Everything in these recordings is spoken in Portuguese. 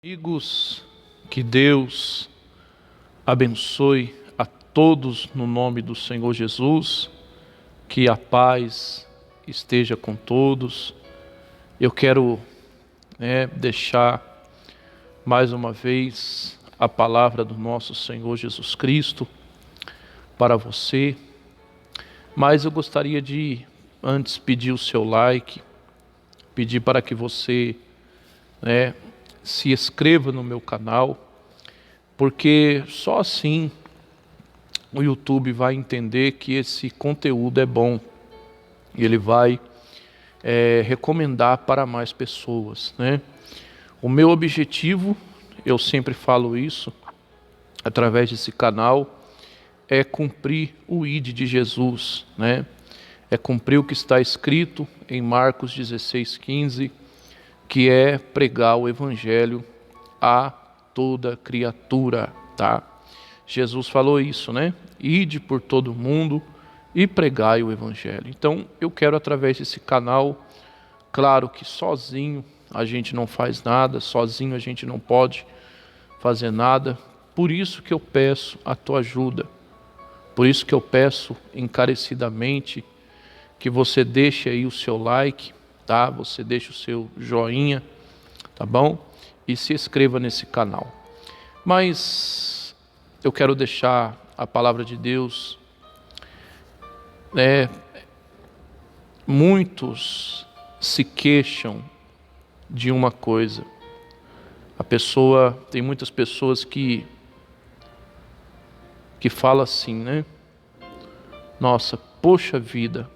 Amigos, que Deus abençoe a todos no nome do Senhor Jesus, que a paz esteja com todos. Eu quero deixar mais uma vez a palavra do nosso Senhor Jesus Cristo para você, mas eu gostaria de antes pedir o seu like, pedir para que você se inscreva no meu canal, porque só assim o YouTube vai entender que esse conteúdo é bom e ele vai recomendar para mais pessoas, O meu objetivo, eu sempre falo isso, através desse canal, é cumprir o ID de Jesus, É cumprir o que está escrito em Marcos 16:15, que é pregar o Evangelho a toda criatura, tá? Jesus falou isso, Ide por todo mundo e pregai o Evangelho. Então, eu quero através desse canal, claro que sozinho a gente não faz nada, sozinho a gente não pode fazer nada, por isso que eu peço a tua ajuda, por isso que eu peço encarecidamente que você deixe aí o seu like, tá? Você deixa o seu joinha, tá bom? E se inscreva nesse canal. Mas eu quero deixar a palavra de Deus. Muitos se queixam de uma coisa. Tem muitas pessoas que falam assim, Nossa, poxa vida,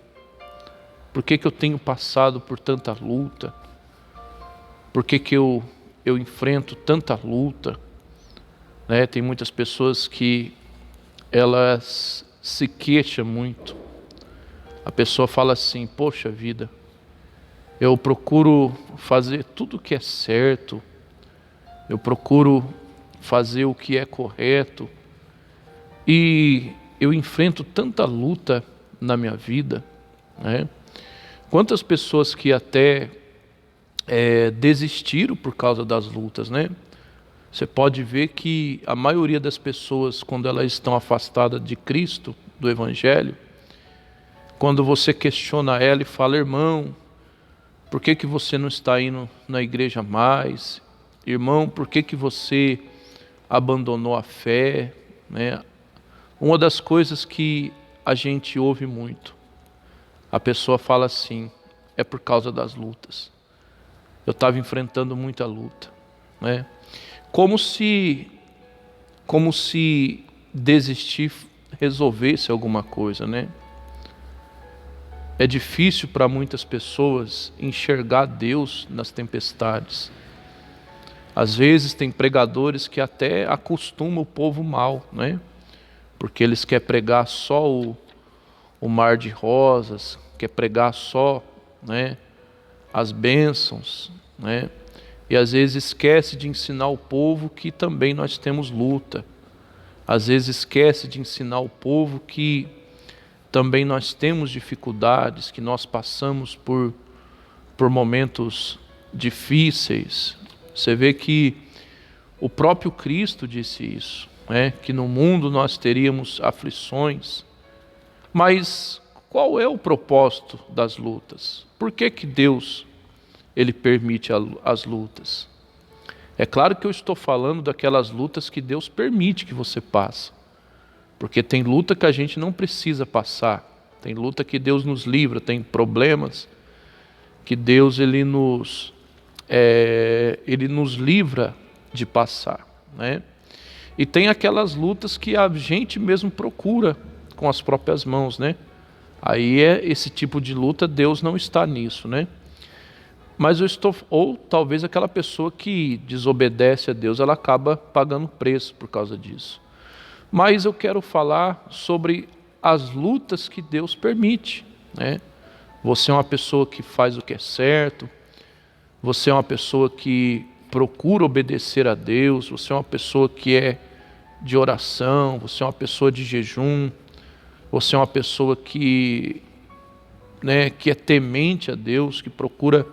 por que eu tenho passado por tanta luta? Por que eu enfrento tanta luta? Tem muitas pessoas que elas se queixam muito. A pessoa fala assim, poxa vida, eu procuro fazer tudo o que é certo, eu procuro fazer o que é correto e eu enfrento tanta luta na minha vida, Quantas pessoas que até desistiram por causa das lutas, Você pode ver que a maioria das pessoas, quando elas estão afastadas de Cristo, do Evangelho, quando você questiona ela e fala, irmão, por que você não está indo na igreja mais? Irmão, por que você abandonou a fé? Uma das coisas que a gente ouve muito, a pessoa fala assim, é por causa das lutas. Eu estava enfrentando muita luta, Como se desistir resolvesse alguma coisa, É difícil para muitas pessoas enxergar Deus nas tempestades. Às vezes tem pregadores que até acostumam o povo mal, Porque eles querem pregar só o mar de rosas, quer pregar só, as bênçãos, E às vezes esquece de ensinar o povo que também nós temos luta. Às vezes esquece de ensinar o povo que também nós temos dificuldades, que nós passamos por momentos difíceis. Você vê que o próprio Cristo disse isso, que no mundo nós teríamos aflições. Mas qual é o propósito das lutas? Por que Deus Ele permite as lutas? É claro que eu estou falando daquelas lutas que Deus permite que você passe. Porque tem luta que a gente não precisa passar. Tem luta que Deus nos livra, tem problemas que Deus Ele nos livra de passar, E tem aquelas lutas que a gente mesmo procura com as próprias mãos, Aí esse tipo de luta, Deus não está nisso, Mas ou talvez aquela pessoa que desobedece a Deus, ela acaba pagando preço por causa disso. Mas eu quero falar sobre as lutas que Deus permite, Você é uma pessoa que faz o que é certo, você é uma pessoa que procura obedecer a Deus, você é uma pessoa que é de oração, você é uma pessoa de jejum, você é uma pessoa que é temente a Deus, que procura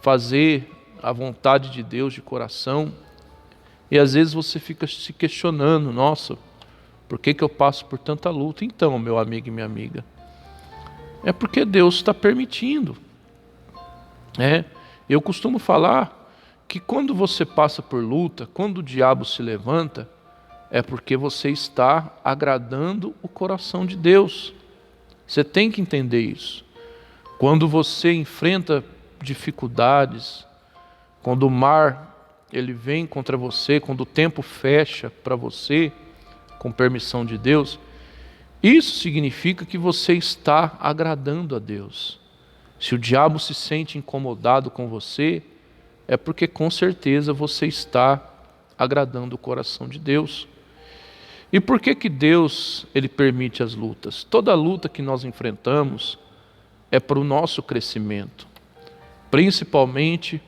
fazer a vontade de Deus de coração. E às vezes você fica se questionando, nossa, por que eu passo por tanta luta? Então, meu amigo e minha amiga, é porque Deus está permitindo. Eu costumo falar que quando você passa por luta, quando o diabo se levanta, é porque você está agradando o coração de Deus. Você tem que entender isso. Quando você enfrenta dificuldades, quando o mar ele vem contra você, quando o tempo fecha para você, com permissão de Deus, isso significa que você está agradando a Deus. Se o diabo se sente incomodado com você, é porque com certeza você está agradando o coração de Deus. E por que Deus ele permite as lutas? Toda luta que nós enfrentamos é para o nosso crescimento, principalmente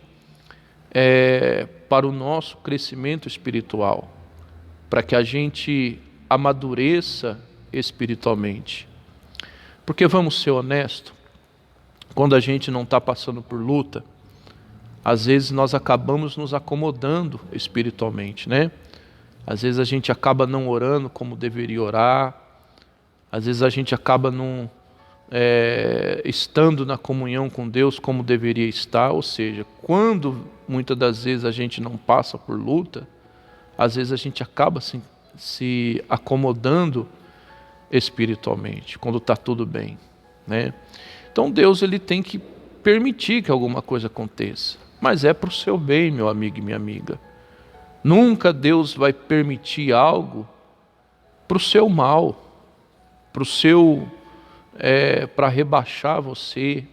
para o nosso crescimento espiritual, para que a gente amadureça espiritualmente. Porque vamos ser honestos, quando a gente não está passando por luta, às vezes nós acabamos nos acomodando espiritualmente, né? Às vezes a gente acaba não orando como deveria orar, às vezes a gente acaba não estando na comunhão com Deus como deveria estar, ou seja, quando muitas das vezes a gente não passa por luta, às vezes a gente acaba se acomodando espiritualmente, quando está tudo bem, né? Então Deus ele tem que permitir que alguma coisa aconteça, mas é para o seu bem, meu amigo e minha amiga. Nunca Deus vai permitir algo para o seu mal, para rebaixar você,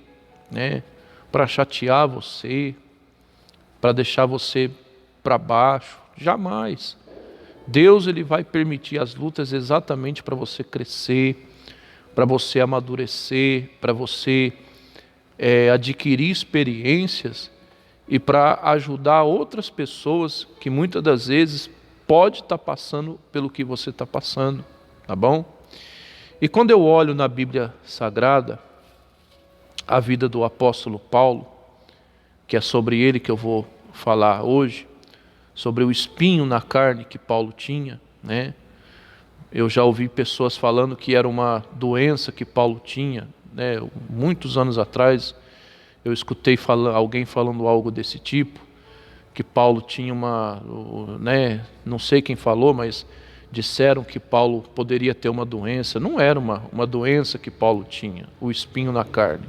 né? Para chatear você, para deixar você para baixo. Jamais. Deus ele vai permitir as lutas exatamente para você crescer, para você amadurecer, para você adquirir experiências e para ajudar outras pessoas que muitas das vezes pode estar passando pelo que você está passando, tá bom? E quando eu olho na Bíblia Sagrada a vida do apóstolo Paulo, que é sobre ele que eu vou falar hoje, sobre o espinho na carne que Paulo tinha, né? Eu já ouvi pessoas falando que era uma doença que Paulo tinha, né? Muitos anos atrás eu escutei alguém falando algo desse tipo, que Paulo tinha não sei quem falou, mas disseram que Paulo poderia ter uma doença. Não era uma doença que Paulo tinha, o espinho na carne.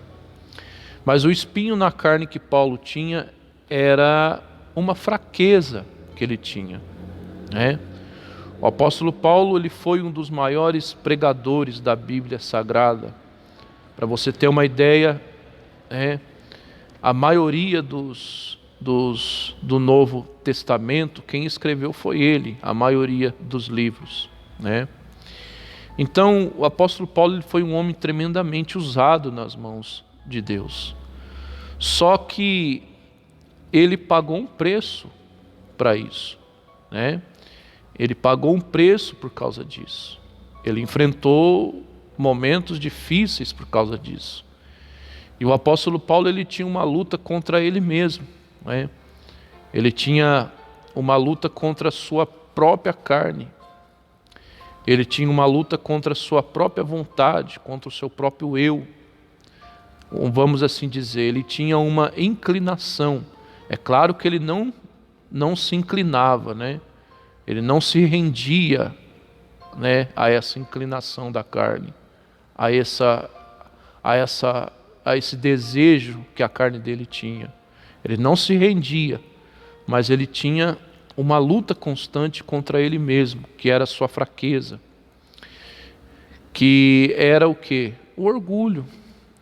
Mas o espinho na carne que Paulo tinha era uma fraqueza que ele tinha, né? O apóstolo Paulo ele foi um dos maiores pregadores da Bíblia Sagrada. Para você ter uma ideia, a maioria do Novo Testamento, quem escreveu foi ele, a maioria dos livros, né? Então, o apóstolo Paulo ele foi um homem tremendamente usado nas mãos de Deus. Só que ele pagou um preço para isso, né? Ele pagou um preço por causa disso. Ele enfrentou momentos difíceis por causa disso. E o apóstolo Paulo ele tinha uma luta contra ele mesmo, né? Ele tinha uma luta contra a sua própria carne. Ele tinha uma luta contra a sua própria vontade, contra o seu próprio eu. Vamos assim dizer, ele tinha uma inclinação. É claro que ele não se inclinava, né? Ele não se rendia, né, a essa inclinação da carne, a esse desejo que a carne dele tinha. Ele não se rendia, mas ele tinha uma luta constante contra ele mesmo, que era a sua fraqueza, que era o quê? O orgulho.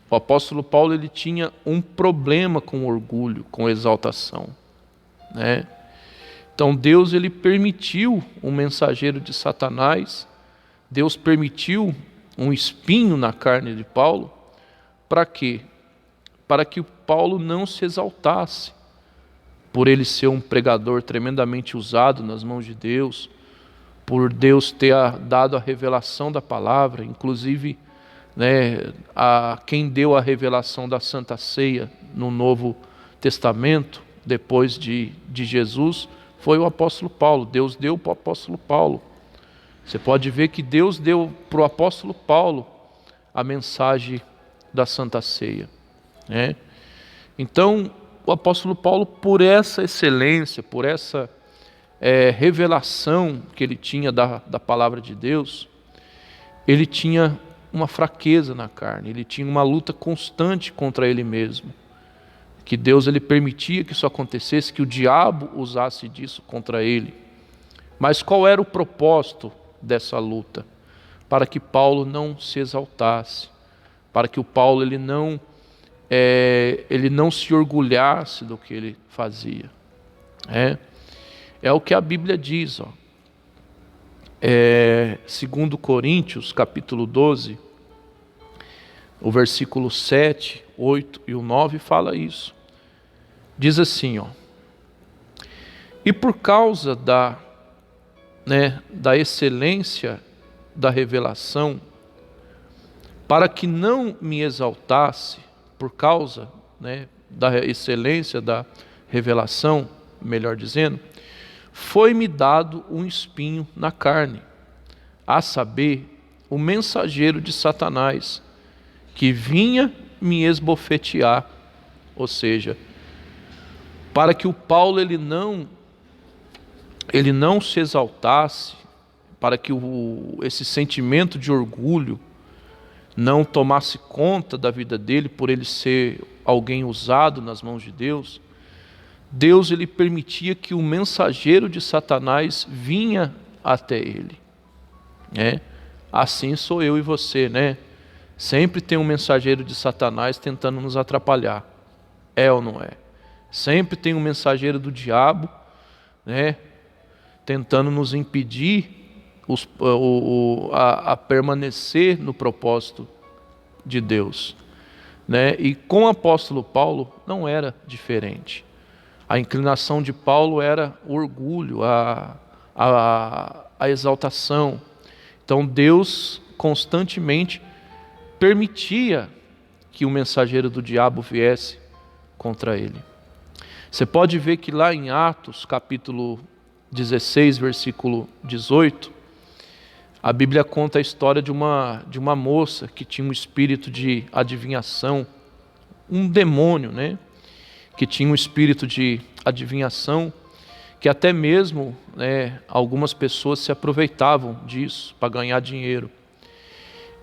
O apóstolo Paulo ele tinha um problema com o orgulho, com exaltação, né? Então Deus ele permitiu um mensageiro de Satanás, Deus permitiu um espinho na carne de Paulo, para quê? Para que Paulo não se exaltasse, por ele ser um pregador tremendamente usado nas mãos de Deus, por Deus ter dado a revelação da palavra, inclusive, né, a quem deu a revelação da Santa Ceia no Novo Testamento, depois de Jesus, foi o apóstolo Paulo. Deus deu para o apóstolo Paulo. Você pode ver que Deus deu para o apóstolo Paulo a mensagem da Santa Ceia, né? Então, o apóstolo Paulo, por essa excelência, por essa revelação que ele tinha da palavra de Deus, ele tinha uma fraqueza na carne, ele tinha uma luta constante contra ele mesmo, que Deus ele permitia que isso acontecesse, que o diabo usasse disso contra ele. Mas qual era o propósito dessa luta? Para que Paulo não se exaltasse, para que o Paulo ele não se orgulhasse do que ele fazia. É o que a Bíblia diz, ó. 2 Coríntios, capítulo 12, o versículo 7, 8 e o 9 fala isso. Diz assim, ó: e por causa da excelência da revelação, para que não me exaltasse, por causa da excelência da revelação, melhor dizendo, foi-me dado um espinho na carne, a saber, o mensageiro de Satanás, que vinha me esbofetear. Ou seja, para que o Paulo ele não se exaltasse, para que esse sentimento de orgulho não tomasse conta da vida dele, por ele ser alguém usado nas mãos de Deus, Deus ele permitia que o mensageiro de Satanás vinha até ele. Assim sou eu e você, né? Sempre tem um mensageiro de Satanás tentando nos atrapalhar. É ou não é? Sempre tem um mensageiro do diabo, tentando nos impedir a permanecer no propósito de Deus, E com o apóstolo Paulo não era diferente. A inclinação de Paulo era o orgulho, a exaltação. Então Deus constantemente permitia que o mensageiro do diabo viesse contra ele. Você pode ver que lá em Atos, capítulo 16, versículo 18, a Bíblia conta a história de uma moça que tinha um espírito de adivinhação, um demônio, que tinha um espírito de adivinhação, que até mesmo algumas pessoas se aproveitavam disso para ganhar dinheiro.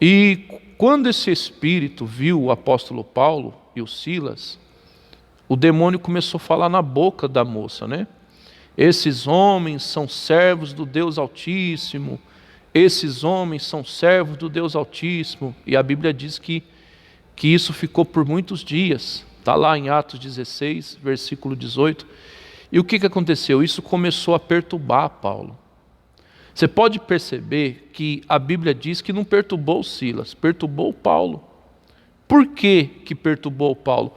E quando esse espírito viu o apóstolo Paulo e o Silas, o demônio começou a falar na boca da moça, Esses homens são servos do Deus Altíssimo, esses homens são servos do Deus Altíssimo. E a Bíblia diz que isso ficou por muitos dias. Está lá em Atos 16, versículo 18. E o que aconteceu? Isso começou a perturbar Paulo. Você pode perceber que a Bíblia diz que não perturbou Silas, perturbou Paulo. Por que perturbou Paulo?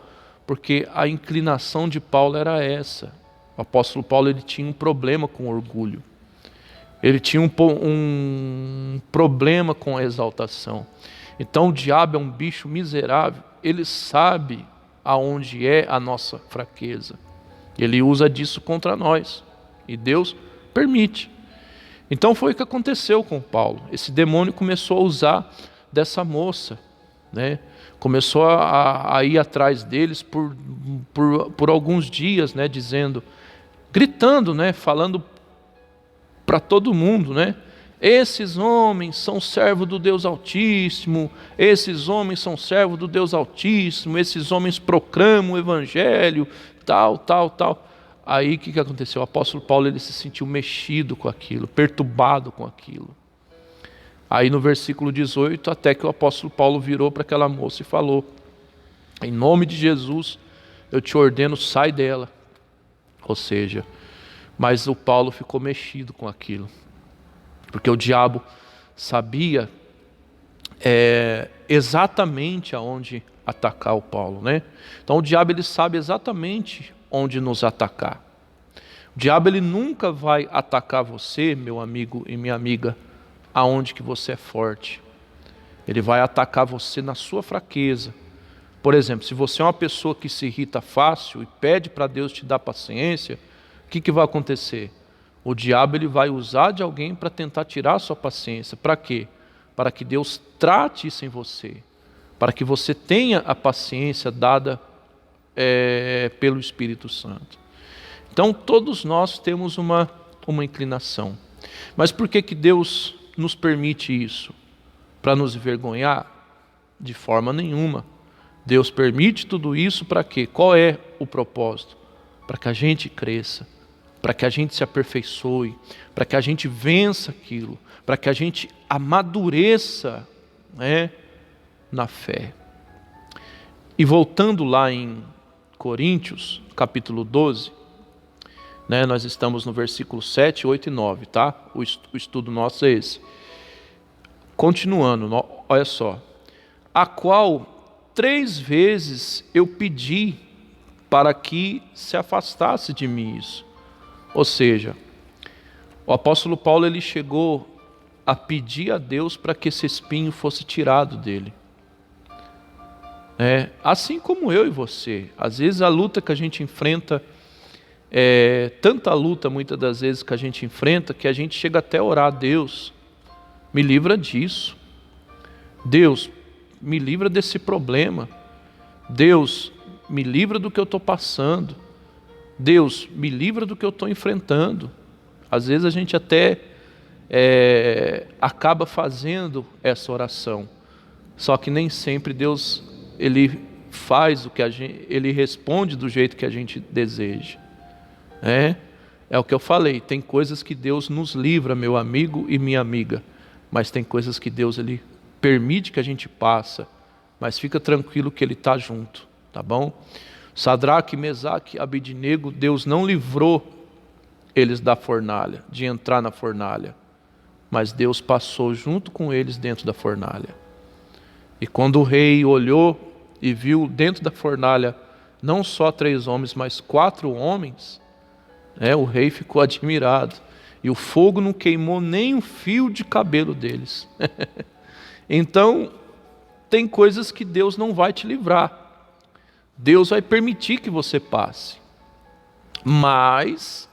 Porque a inclinação de Paulo era essa. O apóstolo Paulo ele tinha um problema com orgulho. Ele tinha um problema com a exaltação. Então o diabo é um bicho miserável. Ele sabe aonde é a nossa fraqueza. Ele usa disso contra nós. E Deus permite. Então foi o que aconteceu com Paulo. Esse demônio começou a usar dessa moça, Começou a ir atrás deles por alguns dias, dizendo, gritando, falando para todo mundo, esses homens são servos do Deus Altíssimo, esses homens são servos do Deus Altíssimo, esses homens proclamam o Evangelho, tal. Aí o que aconteceu? O apóstolo Paulo ele se sentiu mexido com aquilo, perturbado com aquilo. Aí no versículo 18, até que o apóstolo Paulo virou para aquela moça e falou, em nome de Jesus, eu te ordeno, sai dela. Ou seja, mas o Paulo ficou mexido com aquilo, porque o diabo sabia exatamente aonde atacar o Paulo, Então o diabo ele sabe exatamente onde nos atacar. O diabo ele nunca vai atacar você, meu amigo e minha amiga, aonde que você é forte. Ele vai atacar você na sua fraqueza. Por exemplo, se você é uma pessoa que se irrita fácil e pede para Deus te dar paciência, o que vai acontecer? O diabo ele vai usar de alguém para tentar tirar a sua paciência. Para quê? Para que Deus trate isso em você. Para que você tenha a paciência dada pelo Espírito Santo. Então todos nós temos uma inclinação. Mas por que Deus nos permite isso? Para nos envergonhar? De forma nenhuma. Deus permite tudo isso para quê? Qual é o propósito? Para que a gente cresça, para que a gente se aperfeiçoe, para que a gente vença aquilo, para que a gente amadureça, né, na fé. E voltando lá em Coríntios, capítulo 12, né, nós estamos no versículo 7, 8 e 9, tá? O estudo nosso é esse. Continuando, olha só. A qual 3 vezes eu pedi para que se afastasse de mim isso. Ou seja, o apóstolo Paulo ele chegou a pedir a Deus para que esse espinho fosse tirado dele. Assim como eu e você. Às vezes a luta que a gente enfrenta, tanta luta muitas das vezes que a gente enfrenta, que a gente chega até a orar a Deus, me livra disso. Deus, me livra desse problema. Deus, me livra do que eu estou passando. Deus, me livra do que eu estou enfrentando. Às vezes a gente até acaba fazendo essa oração. Só que nem sempre Deus ele faz o que ele responde do jeito que a gente deseja. É o que eu falei, tem coisas que Deus nos livra, meu amigo e minha amiga, mas tem coisas que Deus ele permite que a gente passe, mas fica tranquilo que ele está junto, tá bom? Sadraque, Mesaque, Abednego, Deus não livrou eles da fornalha, de entrar na fornalha, mas Deus passou junto com eles dentro da fornalha. E quando o rei olhou e viu dentro da fornalha não só 3 homens, mas 4 homens, o rei ficou admirado. E o fogo não queimou nem um fio de cabelo deles. Então, tem coisas que Deus não vai te livrar. Deus vai permitir que você passe. Mas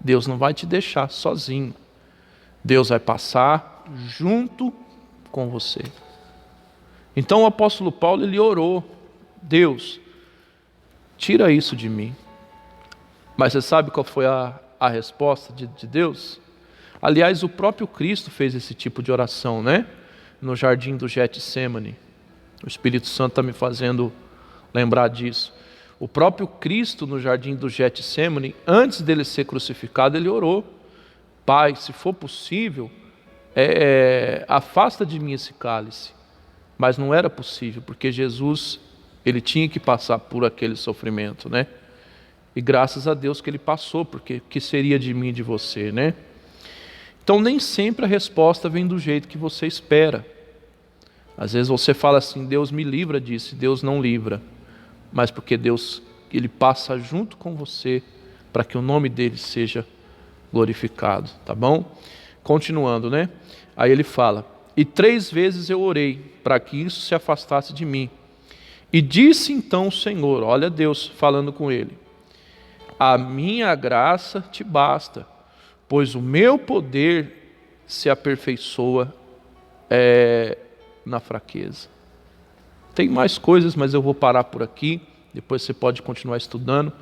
Deus não vai te deixar sozinho. Deus vai passar junto com você. Então o apóstolo Paulo ele orou: Deus, tira isso de mim. Mas você sabe qual foi a resposta de Deus? Aliás, o próprio Cristo fez esse tipo de oração, né? No jardim do Getsêmani. O Espírito Santo está me fazendo lembrar disso. O próprio Cristo no jardim do Getsêmani, antes dele ser crucificado, ele orou: Pai, se for possível, afasta de mim esse cálice. Mas não era possível, porque Jesus ele tinha que passar por aquele sofrimento, né? E graças a Deus que ele passou, porque o que seria de mim e de você, né? Então nem sempre a resposta vem do jeito que você espera. Às vezes você fala assim: Deus me livra disso, e Deus não livra. Mas porque Deus ele passa junto com você para que o nome dele seja glorificado, tá bom? Continuando, né? Aí ele fala: e 3 vezes eu orei para que isso se afastasse de mim. E disse então o Senhor, olha Deus falando com ele: a minha graça te basta, pois o meu poder se aperfeiçoa na fraqueza. Tem mais coisas, mas eu vou parar por aqui. Depois você pode continuar estudando.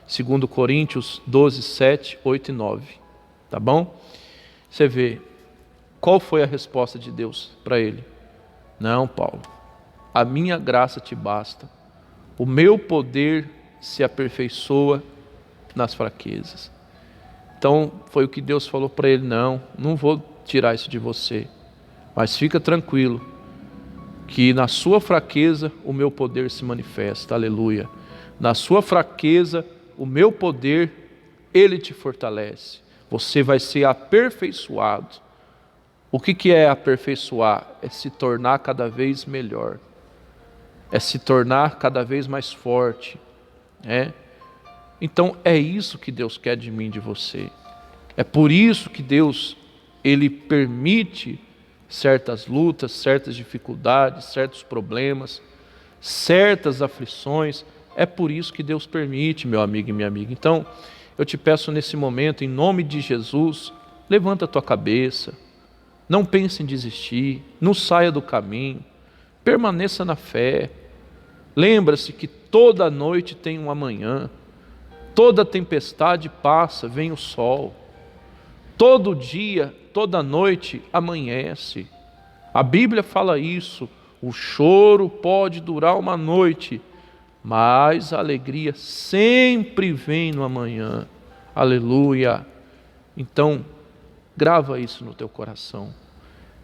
2 Coríntios 12, 7, 8 e 9. Tá bom? Você vê, qual foi a resposta de Deus para ele? Não, Paulo, a minha graça te basta. O meu poder se aperfeiçoa nas fraquezas. Então, foi o que Deus falou para ele: não vou tirar isso de você. Mas fica tranquilo, que na sua fraqueza o meu poder se manifesta. Aleluia. Na sua fraqueza, o meu poder, ele te fortalece. Você vai ser aperfeiçoado. O que é aperfeiçoar? É se tornar cada vez melhor. É se tornar cada vez mais forte. Então é isso que Deus quer de mim e de você. É por isso que Deus ele permite certas lutas, certas dificuldades, certos problemas, certas aflições. É por isso que Deus permite, meu amigo e minha amiga. Então, eu te peço nesse momento, em nome de Jesus, levanta a tua cabeça, não pense em desistir, não saia do caminho, permaneça na fé. Lembra-se que toda noite tem um amanhã, toda tempestade passa, vem o sol, todo dia, toda noite amanhece. A Bíblia fala isso, o choro pode durar uma noite, mas a alegria sempre vem no amanhã. Aleluia! Então, grava isso no teu coração.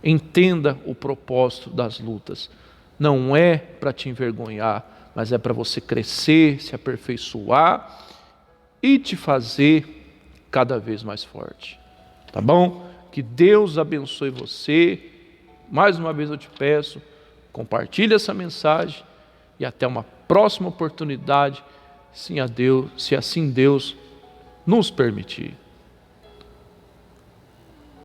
Entenda o propósito das lutas. Não é para te envergonhar, mas é para você crescer, se aperfeiçoar e te fazer cada vez mais forte. Tá bom? Que Deus abençoe você. Mais uma vez eu te peço, compartilhe essa mensagem e até uma próxima oportunidade, se assim Deus nos permitir.